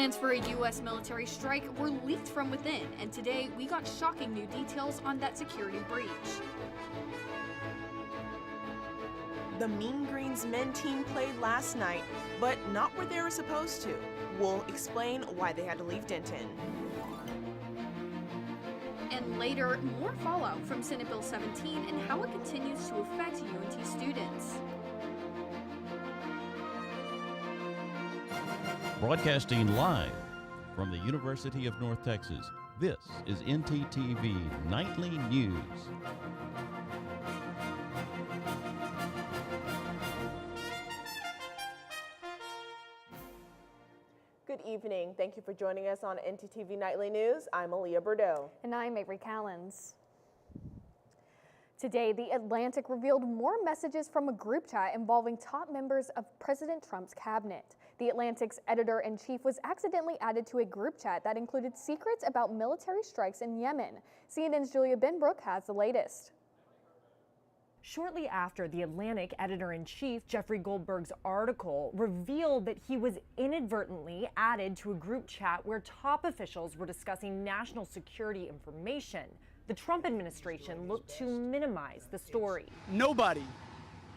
Plans for a U.S. military strike were leaked from within, and today we got shocking new details on that security breach. The Mean Green's men team played last night, but not where they were supposed to. We'll explain why they had to leave Denton. And later, more fallout from Senate Bill 17 and how it continues to affect UNT students. Broadcasting live from the University of North Texas, this is ntTV Nightly News. Good evening. Thank you for joining us on ntTV Nightly News. I'm Aaliyah Bordeaux. And I'm Avery Callens. Today, The Atlantic revealed more messages from a group chat involving top members of President Trump's cabinet. The Atlantic's editor-in-chief was accidentally added to a group chat that included secrets about military strikes in Yemen. CNN's Julia Benbrook has the latest. Shortly after The Atlantic editor-in-chief Jeffrey Goldberg's article revealed that he was inadvertently added to a group chat where top officials were discussing national security information, the Trump administration looked to minimize the story. Nobody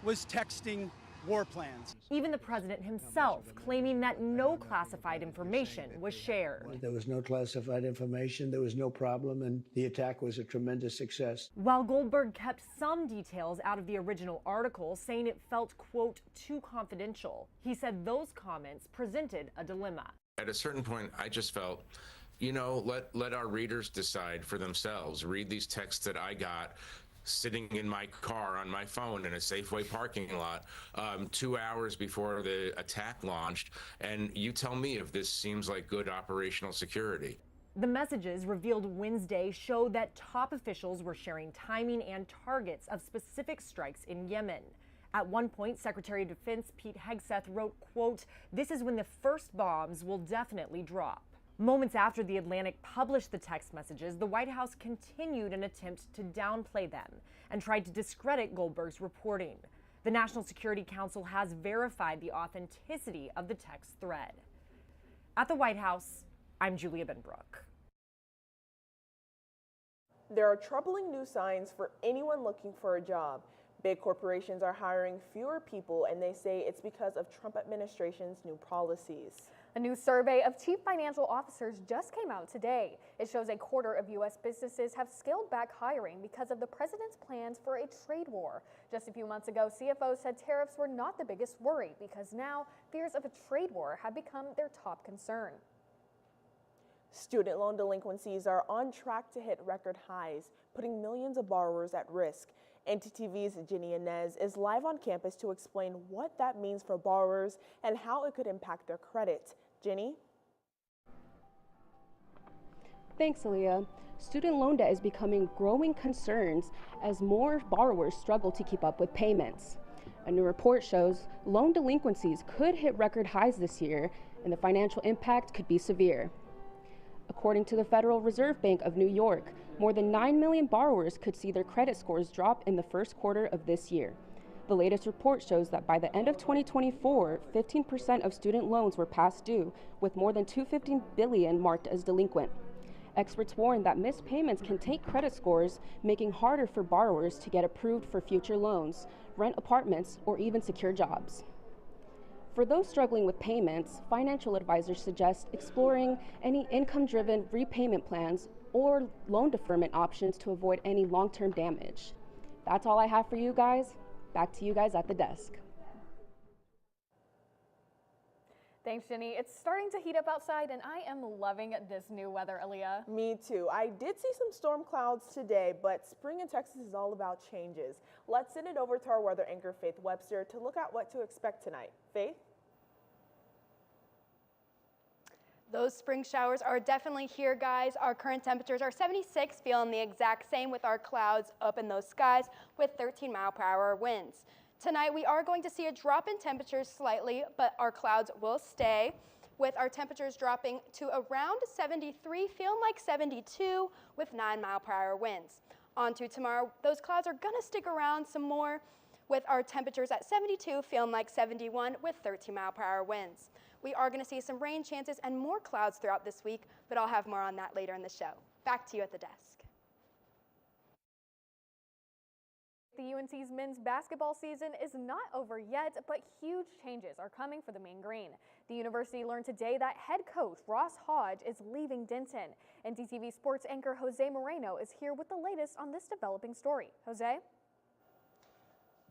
was texting war plans. Even the president himself claiming that no classified information was shared. There was no classified information, there was no problem, and the attack was a tremendous success. While Goldberg kept some details out of the original article, saying it felt, quote, too confidential, he said those comments presented a dilemma. At a certain point, I just felt, you know, let our readers decide for themselves. Read these texts that I got sitting in my car on my phone in a Safeway parking lot 2 hours before the attack launched, and you tell me if this seems like good operational security. The messages revealed Wednesday show that top officials were sharing timing and targets of specific strikes in Yemen. At one point, Secretary of Defense Pete Hegseth wrote, quote, "This is when the first bombs will definitely drop." Moments after The Atlantic published the text messages, the White House continued an attempt to downplay them and tried to discredit Goldberg's reporting. The National Security Council has verified the authenticity of the text thread. At the White House, I'm Julia Benbrook. There are troubling new signs for anyone looking for a job. Big corporations are hiring fewer people, and they say it's because of Trump administration's new policies. A new survey of chief financial officers just came out today. It shows a quarter of U.S. businesses have scaled back hiring because of the president's plans for a trade war. Just a few months ago, CFOs said tariffs were not the biggest worry because now fears of a trade war have become their top concern. Student loan delinquencies are on track to hit record highs, putting millions of borrowers at risk. ntTV's Jenny Inez is live on campus to explain what that means for borrowers and how it could impact their credit. Jenny? Thanks, Aaliyah. Student loan debt is becoming growing concerns as more borrowers struggle to keep up with payments. A new report shows loan delinquencies could hit record highs this year, and the financial impact could be severe. According to the Federal Reserve Bank of New York, more than 9 million borrowers could see their credit scores drop in the first quarter of this year. The latest report shows that by the end of 2024, 15% of student loans were past due, with more than $250 billion marked as delinquent. Experts warn that missed payments can take credit scores, making harder for borrowers to get approved for future loans, rent apartments, or even secure jobs. For those struggling with payments, financial advisors suggest exploring any income-driven repayment plans or loan deferment options to avoid any long-term damage. That's all I have for you guys. Back to you guys at the desk. Thanks, Jenny. It's starting to heat up outside, and I am loving this new weather, Aaliyah. Me too. I did see some storm clouds today, but spring in Texas is all about changes. Let's send it over to our weather anchor, Faith Webster, to look at what to expect tonight. Faith? Those spring showers are definitely here, guys. Our current temperatures are 76, feeling the exact same with our clouds up in those skies with 13-mile-per-hour winds. Tonight, we are going to see a drop in temperatures slightly, but our clouds will stay, with our temperatures dropping to around 73, feeling like 72 with 9-mile-per-hour winds. On to tomorrow, those clouds are going to stick around some more, with our temperatures at 72, feeling like 71 with 13-mile-per-hour winds. We are going to see some rain chances and more clouds throughout this week, but I'll have more on that later in the show. Back to you at the desk. The UNC's men's basketball season is not over yet, but huge changes are coming for the Mean Green. The university learned today that head coach Ross Hodge is leaving Denton. ntTV sports anchor Jose Moreno is here with the latest on this developing story. Jose?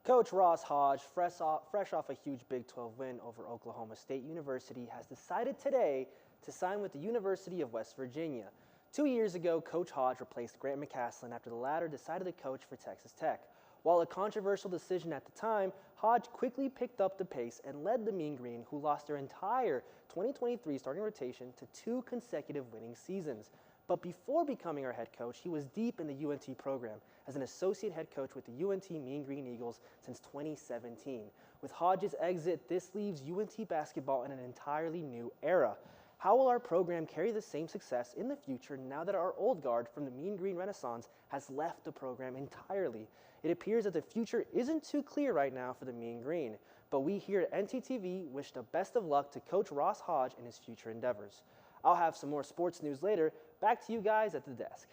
Coach Ross Hodge, fresh off a huge Big 12 win over Oklahoma State University, has decided today to sign with the University of West Virginia. 2 years ago, Coach Hodge replaced Grant McCaslin after the latter decided to coach for Texas Tech. While a controversial decision at the time, Hodge quickly picked up the pace and led the Mean Green, who lost their entire 2023 starting rotation to 2 consecutive winning seasons. But before becoming our head coach, he was deep in the UNT program as an associate head coach with the UNT Mean Green Eagles since 2017. With Hodge's exit, this leaves UNT basketball in an entirely new era. How will our program carry the same success in the future now that our old guard from the Mean Green Renaissance has left the program entirely? It appears that the future isn't too clear right now for the Mean Green, but we here at ntTV wish the best of luck to Coach Ross Hodge in his future endeavors. I'll have some more sports news later. Back to you guys at the desk.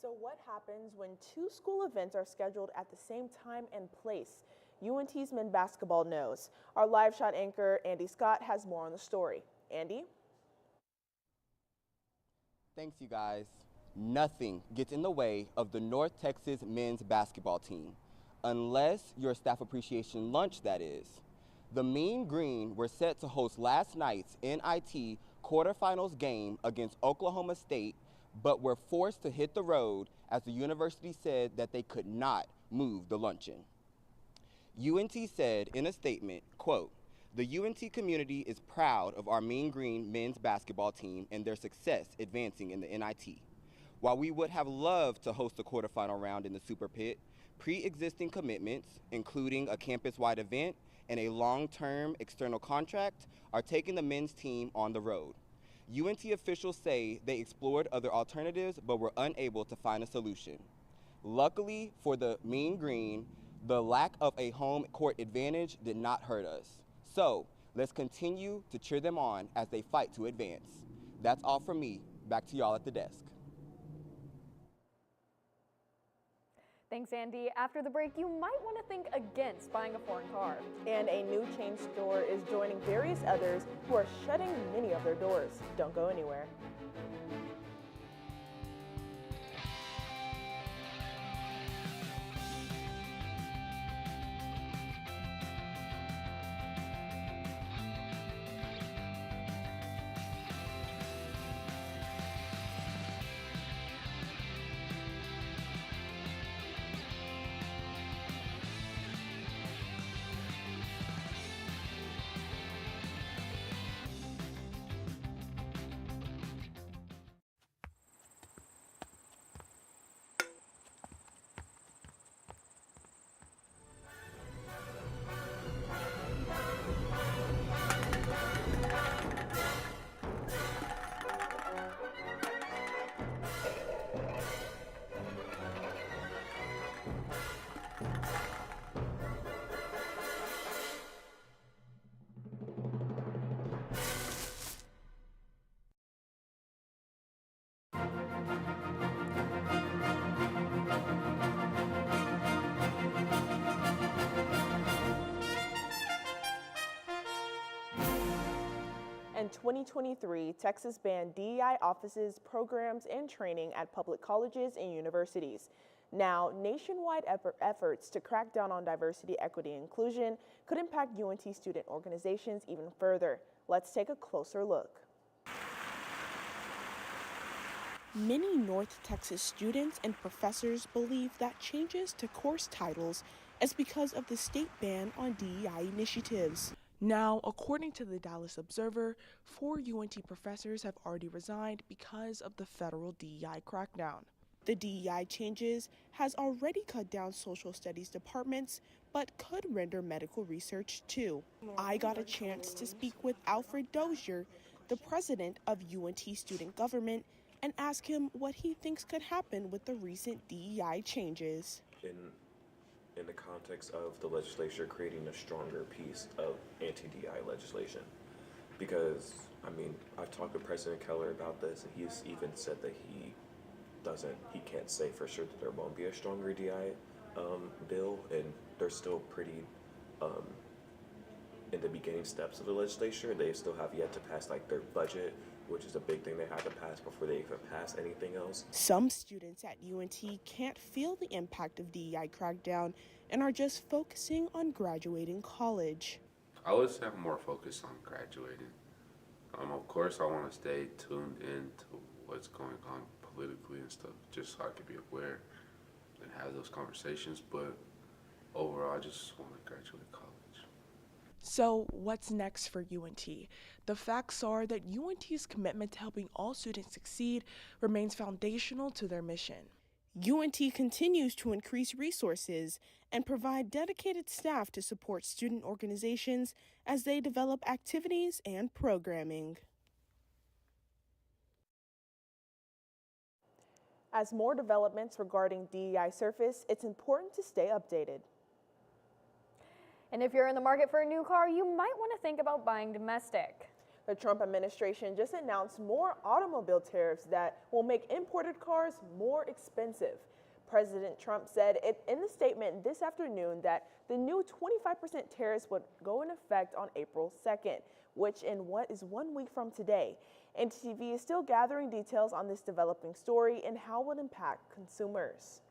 So what happens when 2 school events are scheduled at the same time and place? UNT's men basketball knows. Our live shot anchor, Andy Scott, has more on the story. Andy? Thanks, you guys. Nothing gets in the way of the North Texas men's basketball team, unless your staff appreciation lunch, that is. The Mean Green were set to host last night's NIT quarterfinals game against Oklahoma State, but were forced to hit the road as the university said that they could not move the luncheon. UNT said in a statement, quote, "The UNT community is proud of our Mean Green men's basketball team and their success advancing in the NIT. While we would have loved to host a quarterfinal round in the Super Pit, pre-existing commitments, including a campus-wide event and a long-term external contract, are taking the men's team on the road. UNT officials say they explored other alternatives but were unable to find a solution. Luckily for the Mean Green, the lack of a home court advantage did not hurt us. So let's continue to cheer them on as they fight to advance." That's all from me. Back to y'all at the desk. Thanks, Andy. After the break, you might want to think against buying a foreign car. And a new chain store is joining various others who are shutting many of their doors. Don't go anywhere. In 2023, Texas banned DEI offices, programs, and training at public colleges and universities. Now, nationwide efforts to crack down on diversity, equity, and inclusion could impact UNT student organizations even further. Let's take a closer look. Many North Texas students and professors believe that changes to course titles is because of the state ban on DEI initiatives. Now, according to the Dallas Observer, 4 UNT professors have already resigned because of the federal DEI crackdown. The DEI changes has already cut down social studies departments, but could render medical research too. I got a chance to speak with Alfred Dozier, the president of UNT Student Government, and ask him what he thinks could happen with the recent DEI changes. In in the context of the legislature creating a stronger piece of anti-DEI legislation. Because, I mean, I've talked with President Keller about this, and he's even said that he can't say for sure that there won't be a stronger DEI bill, and they're still pretty in the beginning steps of the legislature. They still have yet to pass like their budget, which is a big thing they have to pass before they even pass anything else. Some students at UNT can't feel the impact of DEI crackdown and are just focusing on graduating college. I would say I'm more focused on graduating. Of course, I want to stay tuned in to what's going on politically and stuff, just so I can be aware and have those conversations. But overall, I just want to graduate college. So what's next for UNT? The facts are that UNT's commitment to helping all students succeed remains foundational to their mission. UNT continues to increase resources and provide dedicated staff to support student organizations as they develop activities and programming. As more developments regarding DEI surface, it's important to stay updated. And if you're in the market for a new car, you might want to think about buying domestic. The Trump administration just announced more automobile tariffs that will make imported cars more expensive. President Trump said in the statement this afternoon that the new 25% tariffs would go in effect on April 2nd, which in what is 1 week from today. ntTV is still gathering details on this developing story and how it will impact consumers.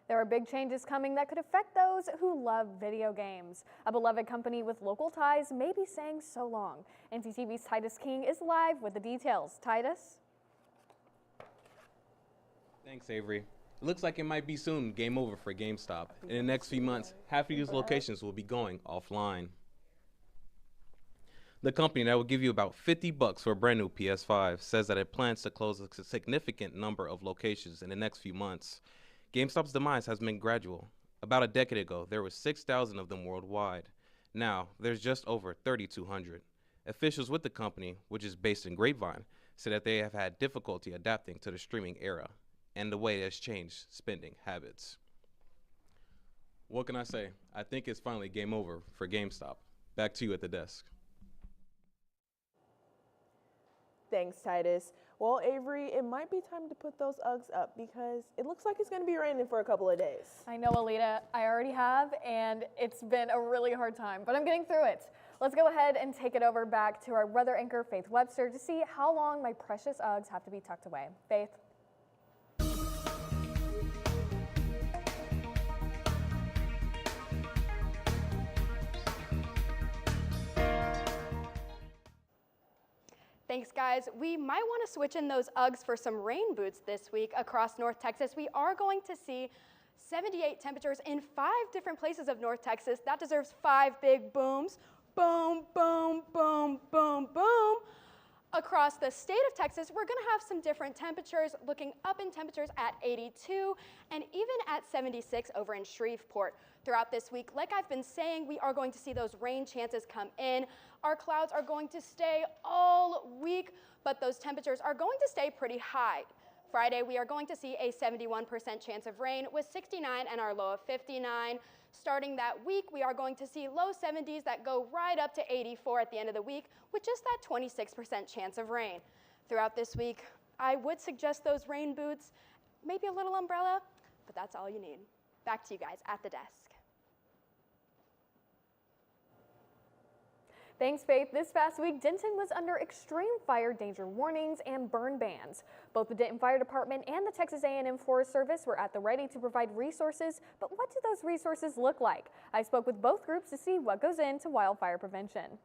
There are big changes coming that could affect those who love video games. A beloved company with local ties may be saying so long. ntTV's Titus King is live with the details. Titus? Thanks, Avery. It looks like it might be soon game over for GameStop. In the next few months, half of these locations will be going offline. The company that will give you about $50 for a brand new PS5 says that it plans to close a significant number of locations in the next few months. GameStop's demise has been gradual. About a decade ago, there were 6,000 of them worldwide. Now, there's just over 3,200. Officials with the company, which is based in Grapevine, say that they have had difficulty adapting to the streaming era and the way it has changed spending habits. What can I say? I think it's finally game over for GameStop. Back to you at the desk. Thanks, Titus. Well, Avery, it might be time to put those Uggs up because it looks like it's going to be raining for a couple of days. I know, Alita. I already have, and it's been a really hard time, but I'm getting through it. Let's go ahead and take it over back to our weather anchor, Faith Webster, to see how long my precious Uggs have to be tucked away. Faith? Thanks, guys. We might want to switch in those Uggs for some rain boots this week across North Texas. We are going to see 78 temperatures in 5 different places of North Texas. That deserves 5 big booms. Boom, boom, boom, boom, boom. Across the state of Texas, we're going to have some different temperatures, looking up in temperatures at 82 and even at 76 over in Shreveport. Throughout this week, like I've been saying, we are going to see those rain chances come in. Our clouds are going to stay all week, but those temperatures are going to stay pretty high. Friday, we are going to see a 71% chance of rain with 69 and our low of 59. Starting that week, we are going to see low 70s that go right up to 84 at the end of the week with just that 26% chance of rain. Throughout this week, I would suggest those rain boots, maybe a little umbrella, but that's all you need. Back to you guys at the desk. Thanks, Faith. This past week, Denton was under extreme fire danger warnings and burn bans. Both the Denton Fire Department and the Texas A&M Forest Service were at the ready to provide resources, but what do those resources look like? I spoke with both groups to see what goes into wildfire prevention.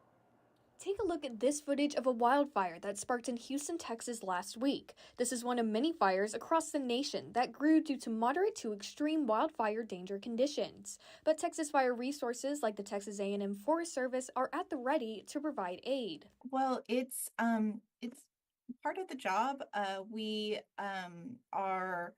Take a look at this footage of a wildfire that sparked in Houston, Texas last week. This is one of many fires across the nation that grew due to moderate to extreme wildfire danger conditions. But Texas Fire Resources like the Texas A&M Forest Service are at the ready to provide aid. Well, it's part of the job. We are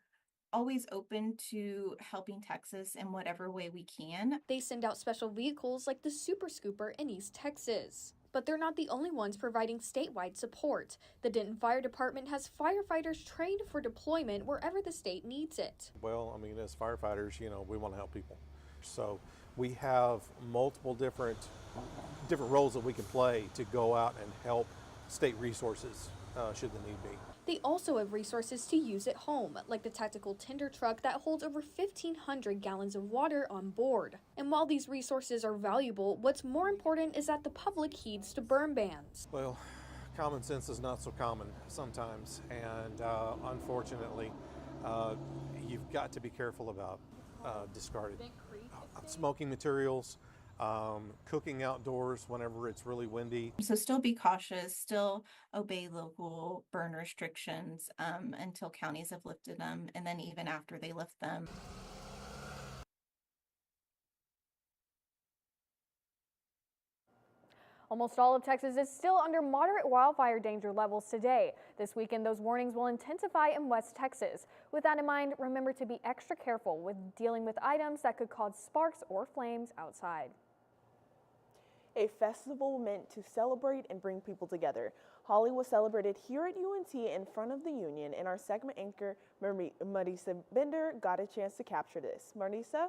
always open to helping Texas in whatever way we can. They send out special vehicles like the Super Scooper in East Texas. But they're not the only ones providing statewide support. The Denton Fire Department has firefighters trained for deployment wherever the state needs it. Well, I mean, as firefighters, we want to help people. So we have multiple different roles that we can play to go out and help state resources should the need be. They also have resources to use at home, like the tactical tender truck that holds over 1,500 gallons of water on board. And while these resources are valuable, what's more important is that the public heeds to burn bans. Well, common sense is not so common sometimes, and unfortunately, you've got to be careful about discarded smoking materials, cooking outdoors whenever it's really windy. So still be cautious, still obey local burn restrictions until counties have lifted them, and then even after they lift them. Almost all of Texas is still under moderate wildfire danger levels today. This weekend, those warnings will intensify in West Texas. With that in mind, remember to be extra careful with dealing with items that could cause sparks or flames outside. A festival meant to celebrate and bring people together. Holi was celebrated here at UNT in front of the Union, and our segment anchor, Marisa Bender, got a chance to capture this. Marisa?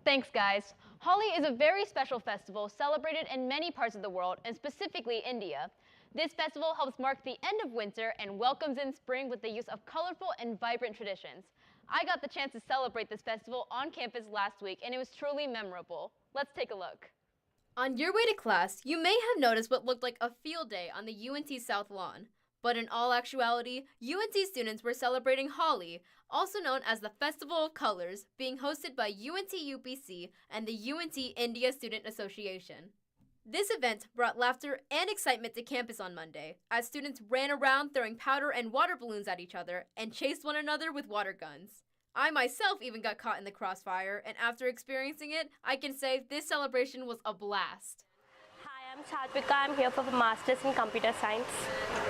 Thanks, guys. Holi is a very special festival celebrated in many parts of the world, and specifically India. This festival helps mark the end of winter and welcomes in spring with the use of colorful and vibrant traditions. I got the chance to celebrate this festival on campus last week, and it was truly memorable. Let's take a look. On your way to class, you may have noticed what looked like a field day on the UNT South Lawn. But in all actuality, UNT students were celebrating Holi, also known as the Festival of Colors, being hosted by UNT UPC and the UNT India Student Association. This event brought laughter and excitement to campus on Monday, as students ran around throwing powder and water balloons at each other and chased one another with water guns. I myself even got caught in the crossfire, and after experiencing it, I can say this celebration was a blast. I'm Chatvika. I'm here for the Masters in Computer Science.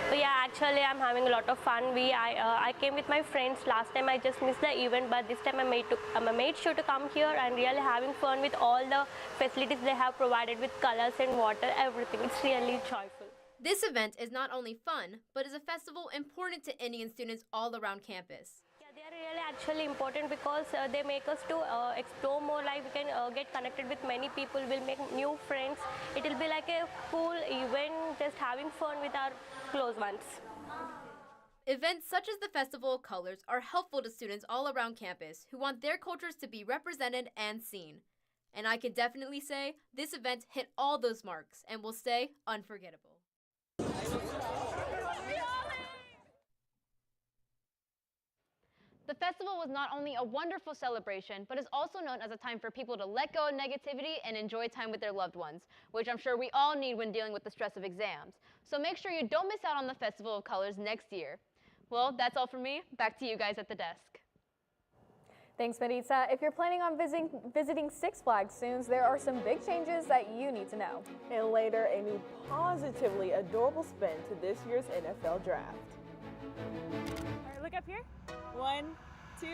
So yeah, actually I'm having a lot of fun. I came with my friends. Last time I just missed the event, but this time I made sure to come here and really having fun with all the facilities they have provided with colors and water, everything. It's really joyful. This event is not only fun, but is a festival important to Indian students all around campus. They are really actually important because they make us to explore more, like we can get connected with many people, we'll make new friends. It will be like a cool event, just having fun with our close ones. Events such as the Festival of Colors are helpful to students all around campus who want their cultures to be represented and seen. And I can definitely say this event hit all those marks and will stay unforgettable. The festival was not only a wonderful celebration, but is also known as a time for people to let go of negativity and enjoy time with their loved ones, which I'm sure we all need when dealing with the stress of exams. So make sure you don't miss out on the Festival of Colors next year. Well, that's all from me. Back to you guys at the desk. Thanks, Marisa. If you're planning on visiting Six Flags soon, there are some big changes that you need to know. And later, a new positively adorable spin to this year's NFL draft. All right, look up here. 1, 2, 3.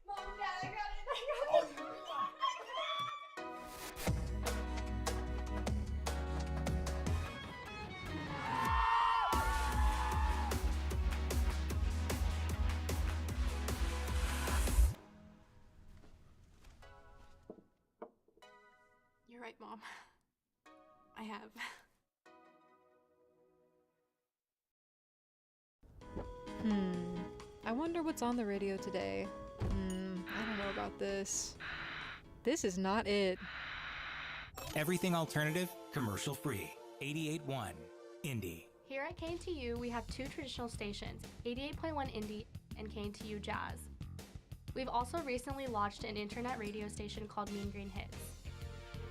Mom, Dad, I got it. You're right, Mom. I have. I wonder what's on the radio today. I don't know about this. This is not it. Everything alternative, commercial free. 88.1 Indie. Here at KNTU, we have two traditional stations, 88.1 Indie and KNTU Jazz. We've also recently launched an internet radio station called Mean Green Hits.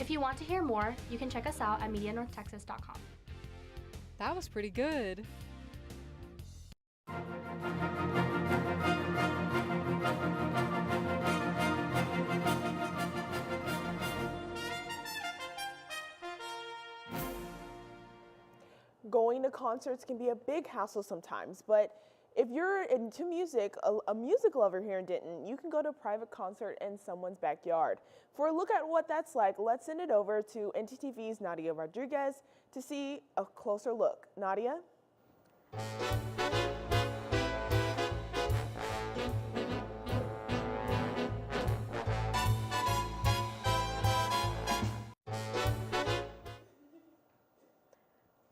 If you want to hear more, you can check us out at MediaNorthTexas.com. That was pretty good. to concerts can be a big hassle sometimes, but if you're into music, a music lover here in Denton, you can go to a private concert in someone's backyard. For a look at what that's like, let's send it over to ntTV's Nadia Rodriguez to see a closer look. Nadia?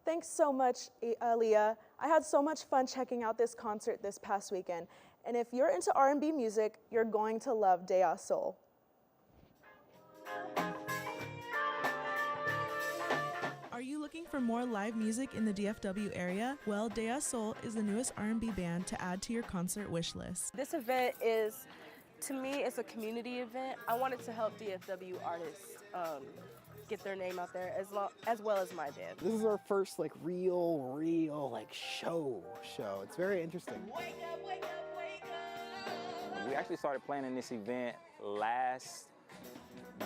Thanks so much, Leah. I had so much fun checking out this concert this past weekend. And if you're into R&B music, you're going to love DEI Soul. Are you looking for more live music in the DFW area? Well, DEI Soul is the newest R&B band to add to your concert wish list. This event is, to me, it's a community event. I wanted to help DFW artists get their name out there as well as my band. This is our first real show. It's very interesting. We actually started planning this event last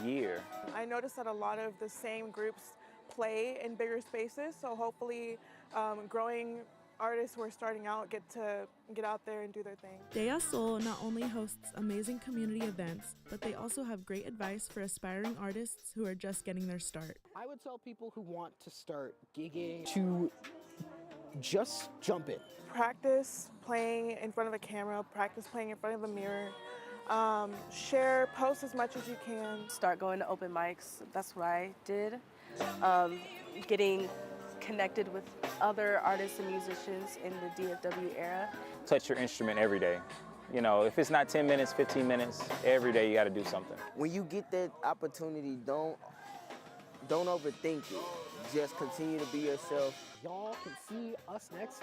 year. I noticed that a lot of the same groups play in bigger spaces, so hopefully growing artists who are starting out get out there and do their thing. DEI Soul not only hosts amazing community events, but they also have great advice for aspiring artists who are just getting their start. I would tell people who want to start gigging to just jump in. Practice playing in front of a camera, practice playing in front of a mirror, post as much as you can. Start going to open mics, that's what I did. Getting connected with other artists and musicians in the DFW era. Touch your instrument every day. You know, if it's not 10 minutes, 15 minutes, every day you got to do something. When you get that opportunity, don't overthink it. Just continue to be yourself. Y'all can see us next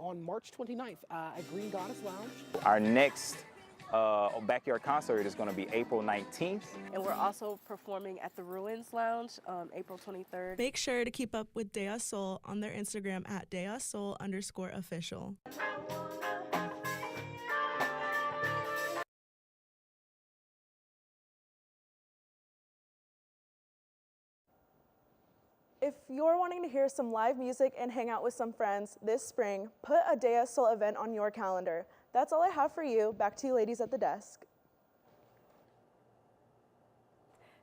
on March 29th at Green Goddess Lounge. Our next backyard concert is going to be April 19th. And we're also performing at the Ruins Lounge April 23rd. Make sure to keep up with DEI Soul on their Instagram at DEISoul_official. If you're wanting to hear some live music and hang out with some friends this spring, put a DEI Soul event on your calendar. That's all I have for you. Back to you ladies at the desk.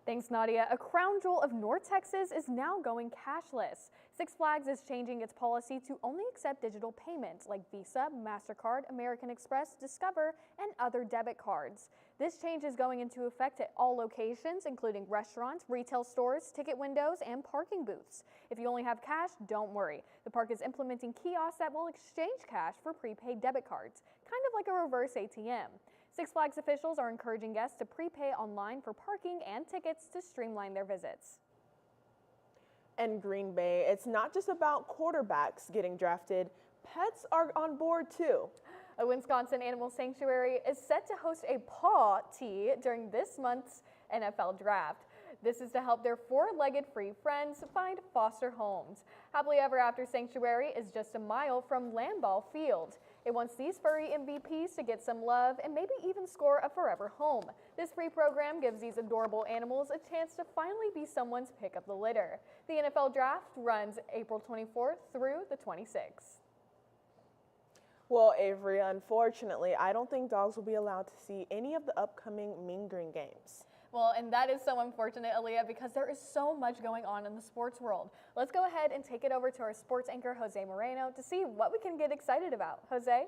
Thanks, Nadia. A crown jewel of North Texas is now going cashless. Six Flags is changing its policy to only accept digital payments like Visa, MasterCard, American Express, Discover, and other debit cards. This change is going into effect at all locations, including restaurants, retail stores, ticket windows, and parking booths. If you only have cash, don't worry. The park is implementing kiosks that will exchange cash for prepaid debit cards, kind of like a reverse ATM. Six Flags officials are encouraging guests to prepay online for parking and tickets to streamline their visits. And Green Bay, it's not just about quarterbacks getting drafted. Pets are on board too. A Wisconsin animal sanctuary is set to host a paw tea during this month's NFL draft. This is to help their four-legged free friends find foster homes. Happily Ever After Sanctuary is just a mile from Lambeau Field. It wants these furry MVPs to get some love and maybe even score a forever home. This free program gives these adorable animals a chance to finally be someone's pick of the litter. The NFL draft runs April 24th through the 26th. Well, Avery, unfortunately, I don't think dogs will be allowed to see any of the upcoming Mean Green games. Well, and that is so unfortunate, Aaliyah, because there is so much going on in the sports world. Let's go ahead and take it over to our sports anchor, Jose Moreno, to see what we can get excited about. Jose?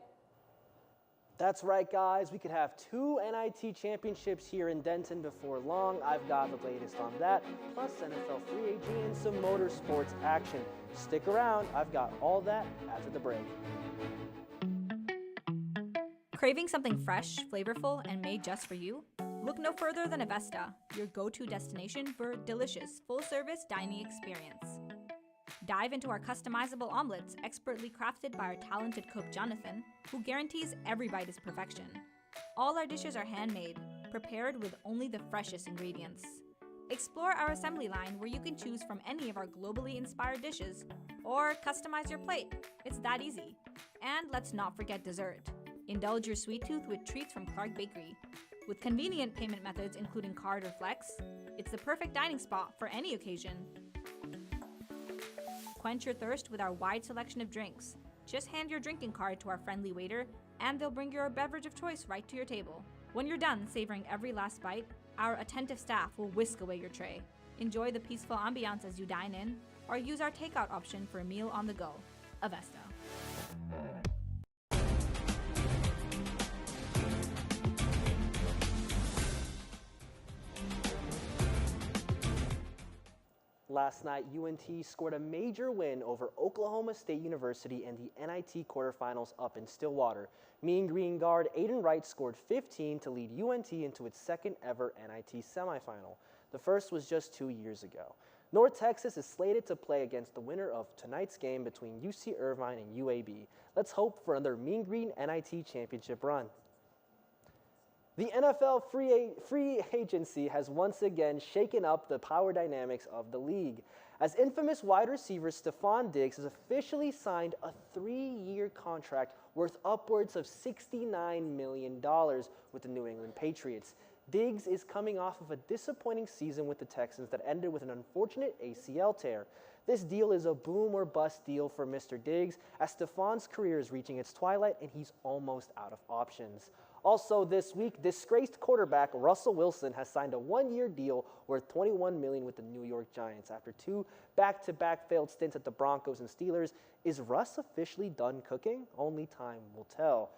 That's right, guys. We could have 2 NIT championships here in Denton before long. I've got the latest on that, plus NFL free agency and some motorsports action. Stick around. I've got all that after the break. Craving something fresh, flavorful, and made just for you? Look no further than Avesta, your go-to destination for a delicious, full-service dining experience. Dive into our customizable omelets, expertly crafted by our talented cook Jonathan, who guarantees every bite is perfection. All our dishes are handmade, prepared with only the freshest ingredients. Explore our assembly line where you can choose from any of our globally inspired dishes, or customize your plate. It's that easy. And let's not forget dessert. Indulge your sweet tooth with treats from Clark Bakery. With convenient payment methods including card or flex, it's the perfect dining spot for any occasion. Quench your thirst with our wide selection of drinks. Just hand your drinking card to our friendly waiter, and they'll bring your beverage of choice right to your table. When you're done savoring every last bite, our attentive staff will whisk away your tray. Enjoy the peaceful ambiance as you dine in, or use our takeout option for a meal on the go. Avesta. Last night, UNT scored a major win over Oklahoma State University in the NIT quarterfinals up in Stillwater. Mean Green guard Aiden Wright scored 15 to lead UNT into its second ever NIT semifinal. The first was just 2 years ago. North Texas is slated to play against the winner of tonight's game between UC Irvine and UAB. Let's hope for another Mean Green NIT championship run. The NFL free agency has once again shaken up the power dynamics of the league, as infamous wide receiver Stephon Diggs has officially signed a 3-year contract worth upwards of $69 million with the New England Patriots. Diggs is coming off of a disappointing season with the Texans that ended with an unfortunate ACL tear. This deal is a boom or bust deal for Mr. Diggs, as Stephon's career is reaching its twilight and he's almost out of options. Also this week, disgraced quarterback Russell Wilson has signed a 1-year deal worth $21 million with the New York Giants. After 2 back-to-back failed stints at the Broncos and Steelers, is Russ officially done cooking? Only time will tell.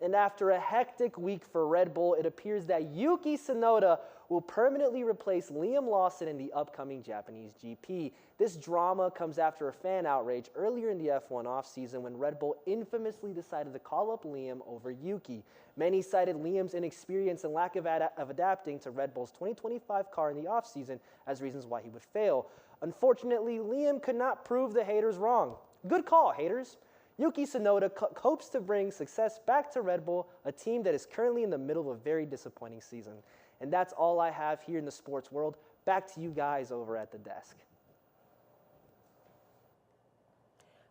And after a hectic week for Red Bull, it appears that Yuki Tsunoda will permanently replace Liam Lawson in the upcoming Japanese GP. This drama comes after a fan outrage earlier in the F1 offseason when Red Bull infamously decided to call up Liam over Yuki. Many cited Liam's inexperience and lack of adapting to Red Bull's 2025 car in the offseason as reasons why he would fail. Unfortunately, Liam could not prove the haters wrong. Good call, haters. Yuki Tsunoda hopes to bring success back to Red Bull, a team that is currently in the middle of a very disappointing season. And that's all I have here in the sports world. Back to you guys over at the desk.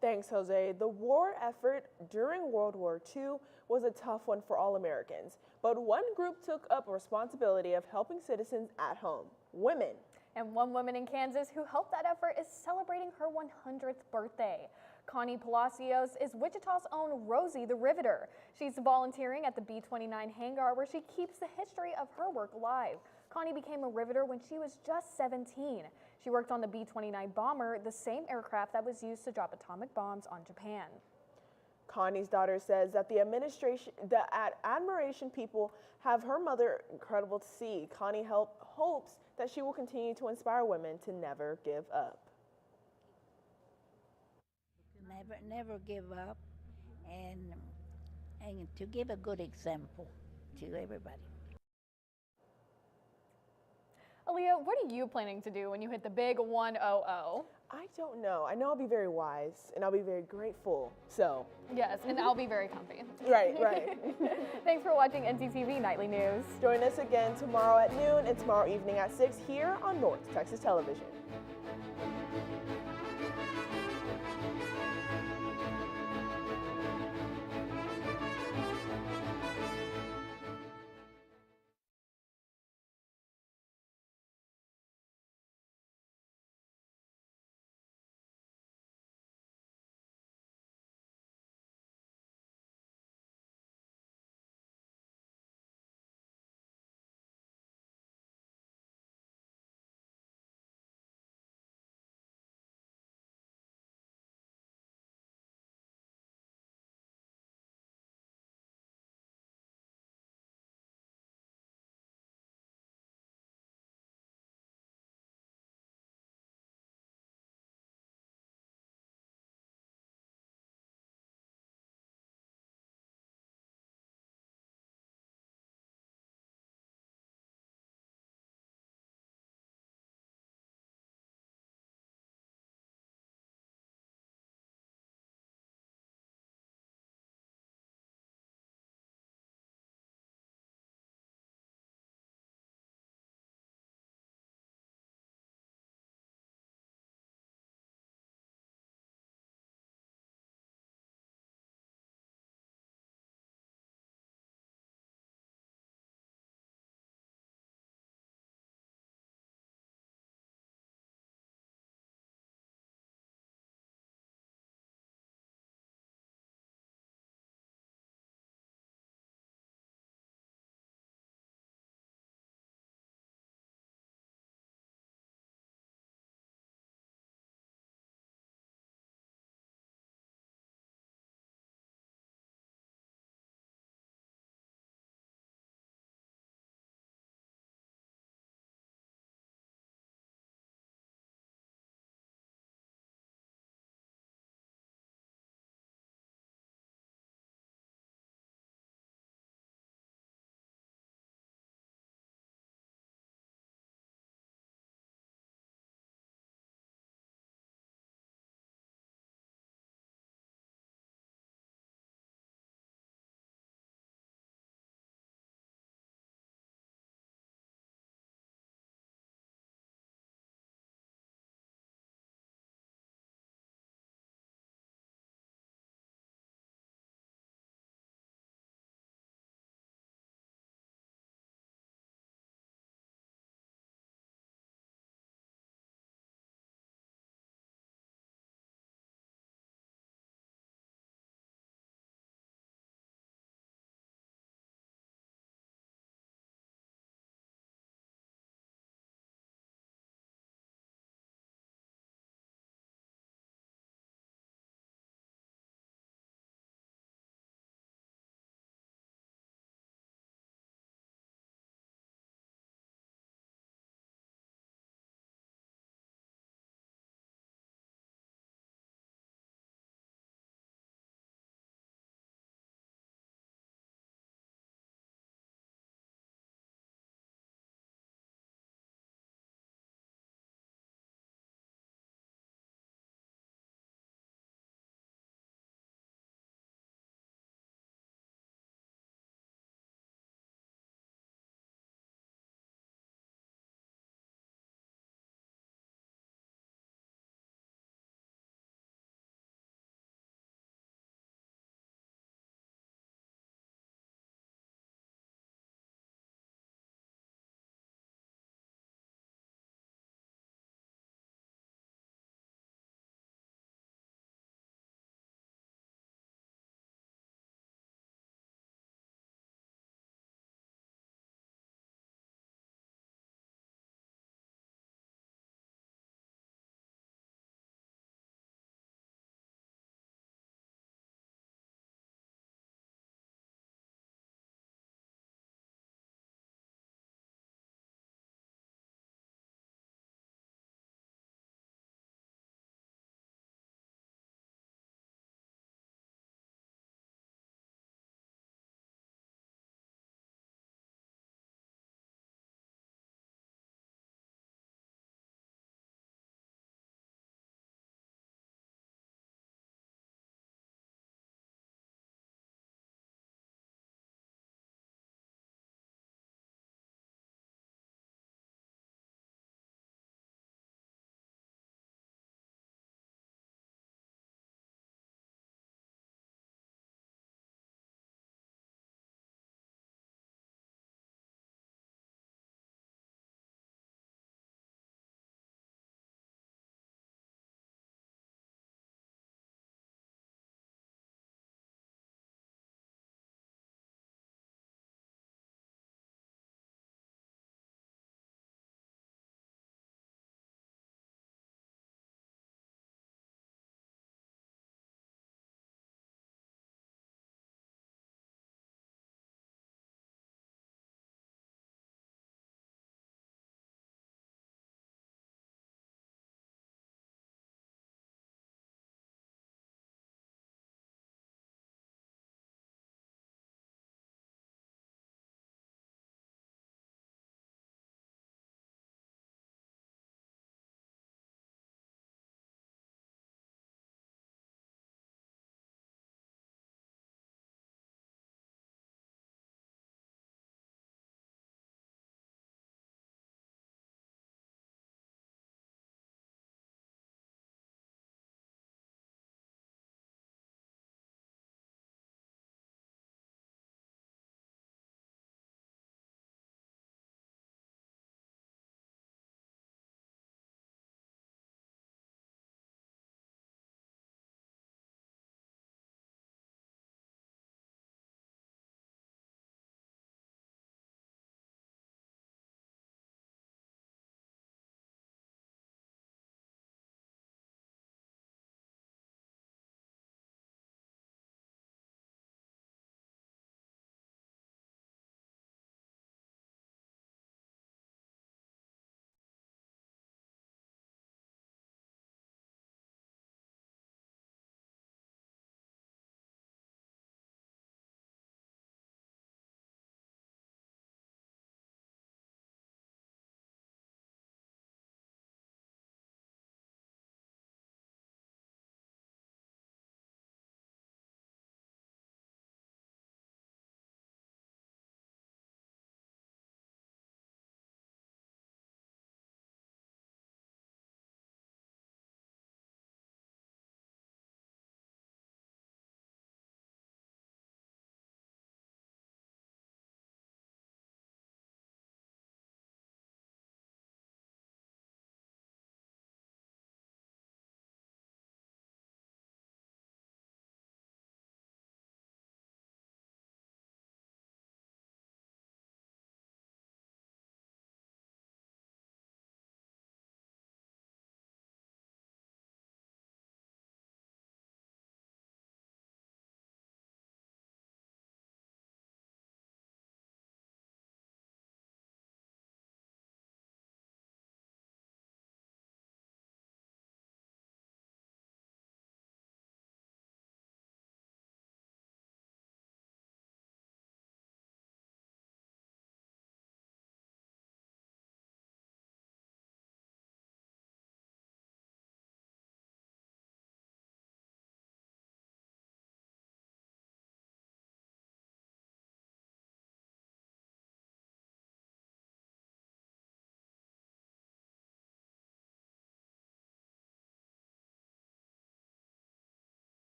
Thanks, Jose. The war effort during World War II was a tough one for all Americans, but one group took up responsibility of helping citizens at home: women. And one woman in Kansas who helped that effort is celebrating her 100th birthday. Connie Palacios is Wichita's own Rosie the Riveter. She's volunteering at the B-29 hangar where she keeps the history of her work alive. Connie became a riveter when she was just 17. She worked on the B-29 bomber, the same aircraft that was used to drop atomic bombs on Japan. Connie's daughter says that the admiration people have her mother incredible to see. Connie hopes that she will continue to inspire women to never give up. Never give up, and to give a good example to everybody. Aaliyah, what are you planning to do when you hit the big 100? I don't know. I know I'll be very wise and I'll be very grateful. So yes, and I'll be very comfy. Right. Thanks for watching ntTV Nightly News. Join us again tomorrow at noon and tomorrow evening at 6 here on North Texas Television.